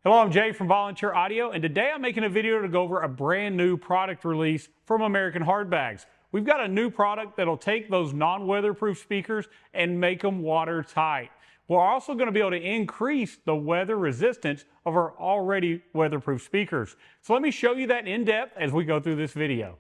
Hello, I'm Jay from Volunteer Audio, and today I'm making a video to go over a brand new product release from American Hardbags. We've got a new product that'll take those non-weatherproof speakers and make them watertight. We're also going to be able to increase the weather resistance of our already weatherproof speakers. So let me show you that in depth as we go through this video.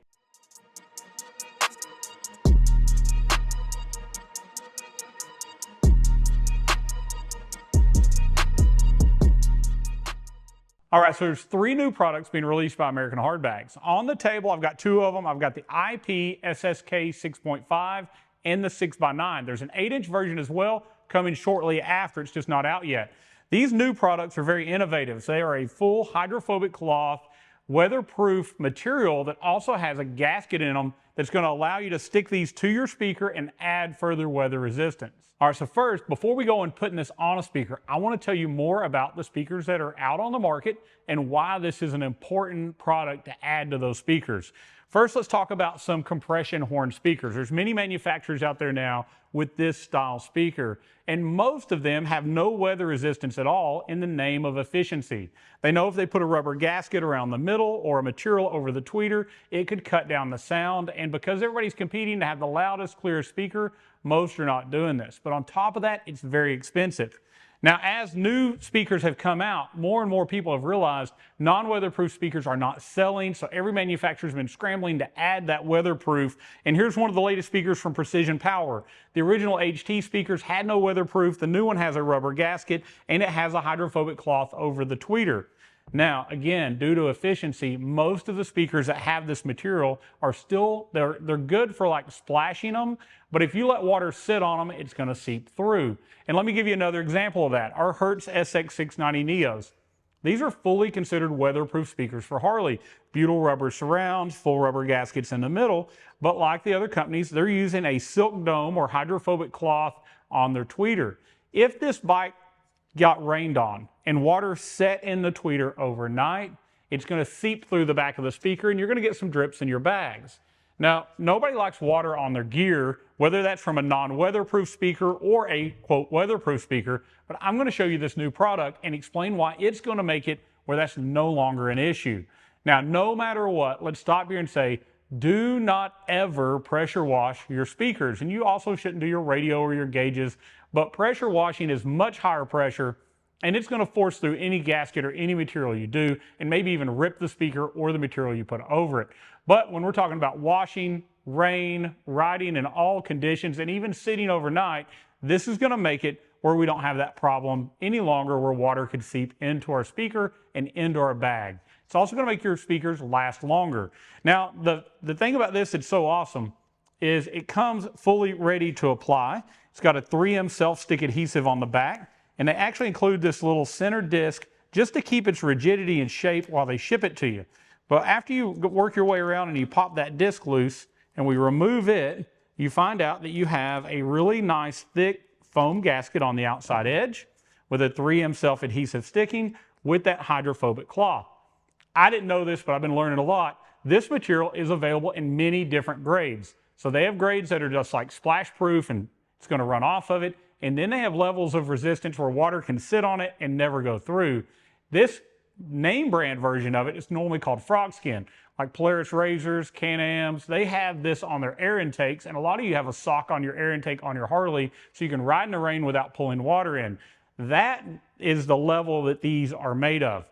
All right, so there's three new products being released by American Hardbags. On the table, I've got two of them. I've got the IP-SSK-6.5 and the 6x9. There's an 8-inch version as well coming shortly after. It's just not out yet. These new products are very innovative. They are a full hydrophobic cloth, weatherproof material that also has a gasket in them that's going to allow you to stick these to your speaker and add further weather resistance. All right, so first, before we go and putting this on a speaker, I want to tell you more about the speakers that are out on the market and why this is an important product to add to those speakers. First, let's talk about some compression horn speakers. There's many manufacturers out there now with this style speaker, and most of them have no weather resistance at all in the name of efficiency. They know if they put a rubber gasket around the middle or a material over the tweeter, it could cut down the sound, and because everybody's competing to have the loudest, clearest speaker, most are not doing this. But on top of that, it's very expensive. Now, as new speakers have come out, more and more people have realized non-weatherproof speakers are not selling, so every manufacturer has been scrambling to add that weatherproof. And here's one of the latest speakers from Precision Power. The original HT speakers had no weatherproof. The new one has a rubber gasket, and it has a hydrophobic cloth over the tweeter. Now, again, due to efficiency, most of the speakers that have this material are still, they're good for like splashing them, but if you let water sit on them, it's going to seep through. And let me give you another example of that. Our Hertz SX690 Neos. These are fully considered weatherproof speakers for Harley. Butyl rubber surrounds, full rubber gaskets in the middle, but like the other companies, they're using a silk dome or hydrophobic cloth on their tweeter. If this bike got rained on and water set in the tweeter overnight, it's going to seep through the back of the speaker and you're going to get some drips in your bags. Now, nobody likes water on their gear, whether that's from a non-weatherproof speaker or a, quote, weatherproof speaker, but I'm going to show you this new product and explain why it's going to make it where that's no longer an issue. Now, no matter what, let's stop here and say, do not ever pressure wash your speakers. And you also shouldn't do your radio or your gauges, but pressure washing is much higher pressure and it's going to force through any gasket or any material you do and maybe even rip the speaker or the material you put over it. But when we're talking about washing, rain, riding in all conditions, and even sitting overnight, this is going to make it where we don't have that problem any longer where water could seep into our speaker and into our bag. It's also going to make your speakers last longer. Now, the thing about this that's so awesome is it comes fully ready to apply. It's got a 3M self-stick adhesive on the back, and they actually include this little center disc just to keep its rigidity and shape while they ship it to you. But after you work your way around and you pop that disc loose and we remove it, you find out that you have a really nice thick foam gasket on the outside edge with a 3M self-adhesive sticking with that hydrophobic cloth. I didn't know this, but I've been learning a lot. This material is available in many different grades. So they have grades that are just like splash proof and it's going to run off of it. And then they have levels of resistance where water can sit on it and never go through. This name brand version of it is normally called frog skin. Like Polaris Razors, Can-Ams, they have this on their air intakes, and a lot of you have a sock on your air intake on your Harley so you can ride in the rain without pulling water in. That is the level that these are made of.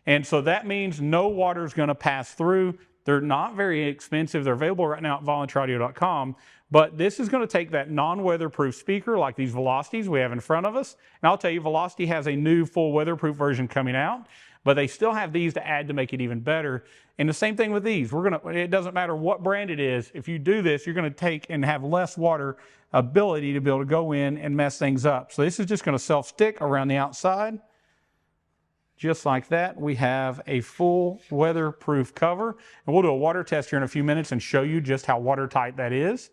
And so that means no water is going to pass through. They're not very expensive. They're available right now at volunteeraudio.com. But this is going to take that non-weatherproof speaker like these Velocities we have in front of us. And I'll tell you, Velocity has a new full weatherproof version coming out, but they still have these to add to make it even better. And the same thing with these. It doesn't matter what brand it is. If you do this, you're going to take and have less water ability to be able to go in and mess things up. So this is just going to self-stick around the outside. Just like that, we have a full weatherproof cover. And we'll do a water test here in a few minutes and show you just how watertight that is.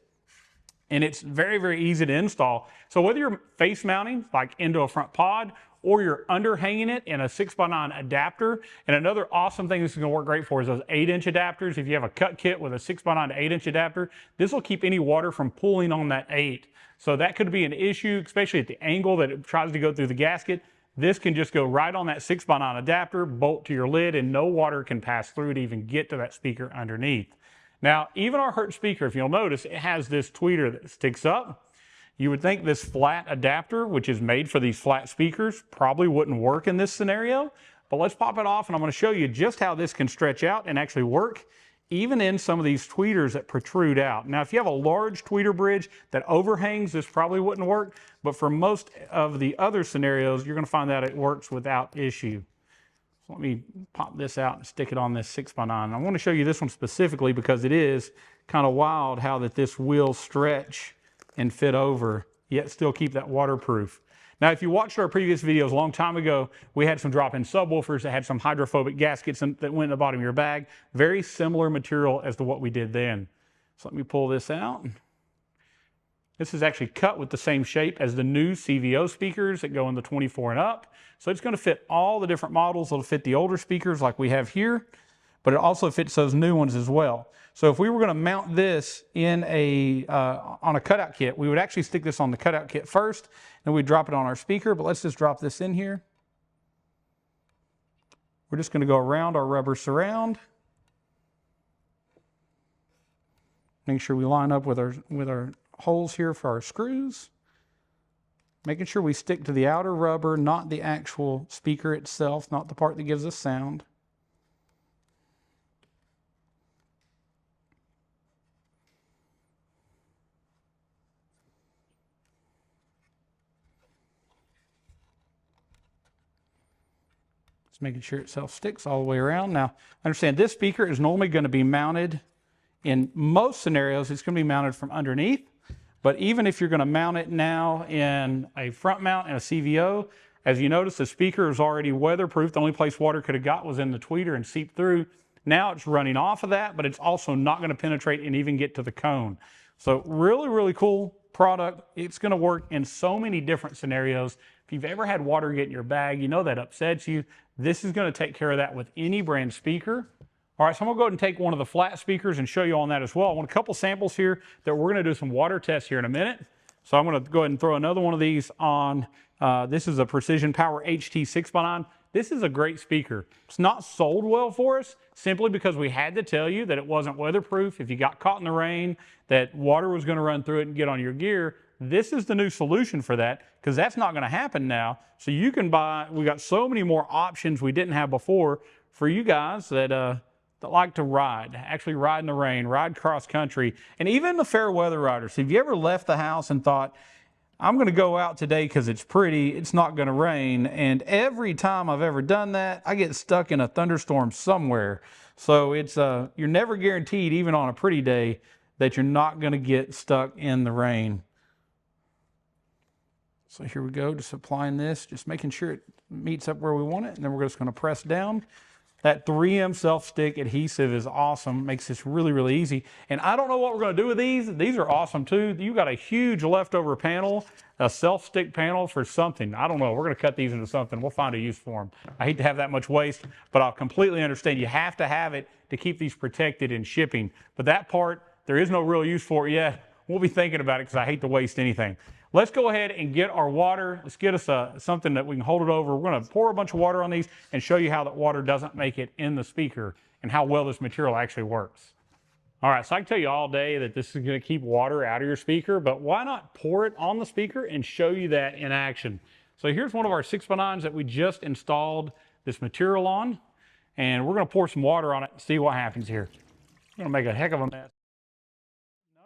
And it's very, very easy to install. So whether you're face mounting, like into a front pod, or you're underhanging it in a 6x9 adapter, and another awesome thing this is going to work great for is those 8-inch adapters. If you have a cut kit with a 6x9 to 8-inch adapter, this will keep any water from pooling on that 8. So that could be an issue, especially at the angle that it tries to go through the gasket. This can just go right on that 6x9 adapter, bolt to your lid, and no water can pass through to even get to that speaker underneath. Now, even our Hertz speaker, if you'll notice, it has this tweeter that sticks up. You would think this flat adapter, which is made for these flat speakers, probably wouldn't work in this scenario, but let's pop it off and I'm going to show you just how this can stretch out and actually work even in some of these tweeters that protrude out. Now, if you have a large tweeter bridge that overhangs, this probably wouldn't work, but for most of the other scenarios, you're going to find that it works without issue. So let me pop this out and stick it on this 6x9. I want to show you this one specifically because it is kind of wild how that this will stretch and fit over, yet still keep that waterproof. Now, if you watched our previous videos a long time ago, we had some drop-in subwoofers that had some hydrophobic gaskets that went in the bottom of your bag. Very similar material as to what we did then. So let me pull this out. This is actually cut with the same shape as the new CVO speakers that go in the 24 and up. So it's going to fit all the different models. It'll fit the older speakers like we have here, but it also fits those new ones as well. So if we were going to mount this in on a cutout kit, we would actually stick this on the cutout kit first, and we'd drop it on our speaker. But let's just drop this in here. We're just going to go around our rubber surround. Make sure we line up with our holes here for our screws. Making sure we stick to the outer rubber, not the actual speaker itself, not the part that gives us sound. Just making sure it self-sticks all the way around. Now, understand this speaker is normally going to be mounted, in most scenarios, it's going to be mounted from underneath. But even if you're going to mount it now in a front mount and a CVO, as you notice, the speaker is already weatherproof. The only place water could have got was in the tweeter and seeped through. Now it's running off of that, but it's also not going to penetrate and even get to the cone. So really, really cool product. It's going to work in so many different scenarios. If you've ever had water get in your bag, you know that upsets you. This is going to take care of that with any brand speaker. All right, so I'm going to go ahead and take one of the flat speakers and show you on that as well. I want a couple samples here that we're going to do some water tests here in a minute. So I'm going to go ahead and throw another one of these on. This is a Precision Power HT 6x9. This is a great speaker. It's not sold well for us simply because we had to tell you that it wasn't weatherproof. If you got caught in the rain, that water was going to run through it and get on your gear. This is the new solution for that because that's not going to happen now. So you can buy, we got so many more options we didn't have before for you guys that like to ride, actually ride in the rain, ride cross country, and even the fair weather riders. Have you ever left the house and thought, I'm going to go out today because it's pretty, it's not going to rain, and every time I've ever done that, I get stuck in a thunderstorm somewhere. So it's you're never guaranteed, even on a pretty day, that you're not going to get stuck in the rain. So here we go, just applying this, just making sure it meets up where we want it, and then we're just going to press down. That 3M self-stick adhesive is awesome, makes this really, really easy. And I don't know what we're going to do with these. These are awesome too. You got a huge leftover panel, a self-stick panel for something. I don't know. We're going to cut these into something. We'll find a use for them. I hate to have that much waste, but I'll completely understand. You have to have it to keep these protected in shipping. But that part, there is no real use for it yet. We'll be thinking about it because I hate to waste anything. Let's go ahead and get our water. Let's get us something that we can hold it over. We're going to pour a bunch of water on these and show you how that water doesn't make it in the speaker and how well this material actually works. All right, so I can tell you all day that this is going to keep water out of your speaker, but why not pour it on the speaker and show you that in action? So here's one of our 6x9s that we just installed this material on, and we're going to pour some water on it and see what happens here. We're going to make a heck of a mess.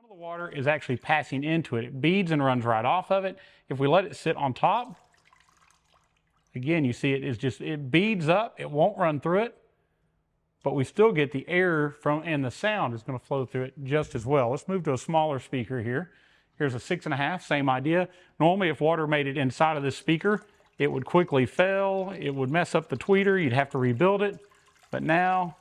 The water is actually passing into it. It beads and runs right off of it. If we let it sit on top, again, you see it beads up. It won't run through it, but we still get the air from, and the sound is going to flow through it just as well. Let's move to a smaller speaker here. Here's a 6.5, same idea. Normally, if water made it inside of this speaker, it would quickly fail. It would mess up the tweeter. You'd have to rebuild it. But now,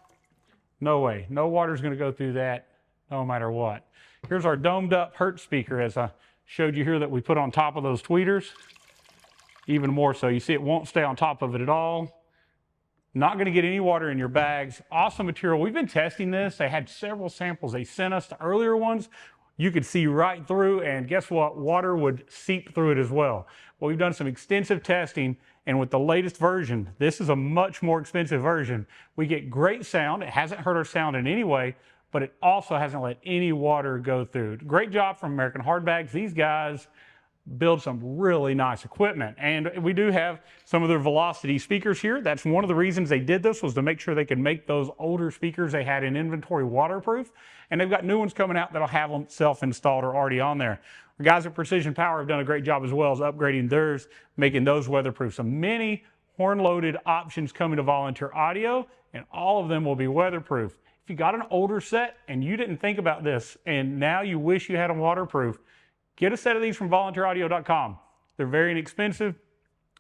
no way. No water's going to go through that no matter what. Here's our domed up Hertz speaker, as I showed you here, that we put on top of those tweeters. Even more so. You see it won't stay on top of it at all. Not going to get any water in your bags. Awesome material. We've been testing this. They had several samples they sent us, the earlier ones. you could see right through, and guess what? Water would seep through it as well. Well, we've done some extensive testing, and with the latest version, this is a much more expensive version. We get great sound. It hasn't hurt our sound in any way, but it also hasn't let any water go through. Great job from American Hardbags. These guys build some really nice equipment. And we do have some of their Velocity speakers here. That's one of the reasons they did this, was to make sure they could make those older speakers they had in inventory waterproof. And they've got new ones coming out that'll have them self-installed or already on there. The guys at Precision Power have done a great job as well as upgrading theirs, making those weatherproof. So many horn-loaded options coming to Volunteer Audio, and all of them will be weatherproof. If you got an older set and you didn't think about this, and now you wish you had them waterproof, get a set of these from volunteeraudio.com. They're very inexpensive.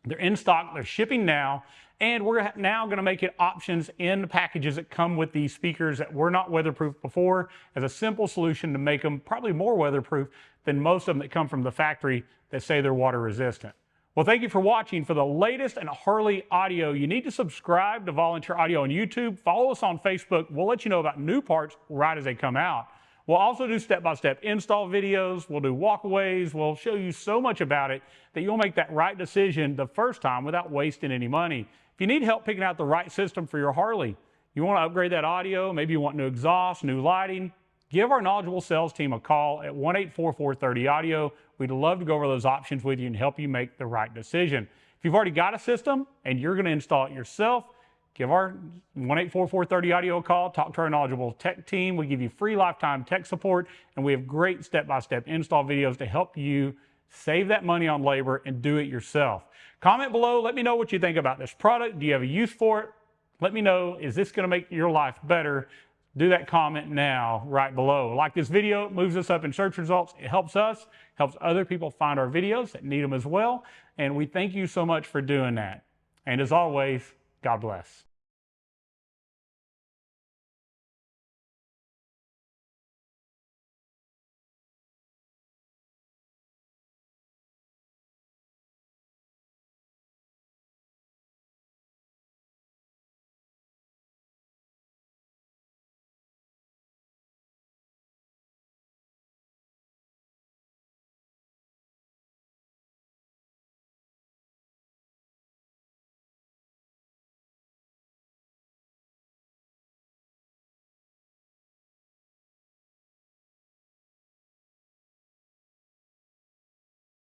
They're in stock. They're shipping now. And we're now going to make it options in the packages that come with these speakers that were not weatherproof before, as a simple solution to make them probably more weatherproof than most of them that come from the factory that say they're water resistant. Well, thank you for watching. For the latest in Harley audio, you need to subscribe to Volunteer Audio on YouTube. Follow us on Facebook. We'll let you know about new parts right as they come out. We'll also do step-by-step install videos. We'll do walkaways. We'll show you so much about it that you'll make that right decision the first time without wasting any money. If you need help picking out the right system for your Harley, you want to upgrade that audio, maybe you want new exhaust, new lighting, give our knowledgeable sales team a call at 1-844-30-AUDIO. We'd love to go over those options with you and help you make the right decision. If you've already got a system and you're going to install it yourself, give our 1-844-30-AUDIO a call. Talk to our knowledgeable tech team. We give you free lifetime tech support, and we have great step-by-step install videos to help you save that money on labor and do it yourself. Comment below. Let me know what you think about this product. Do you have a use for it? Let me know, is this going to make your life better? Do that comment now right below. Like this video, it moves us up in search results. It helps us, helps other people find our videos that need them as well. And we thank you so much for doing that. And as always, God bless.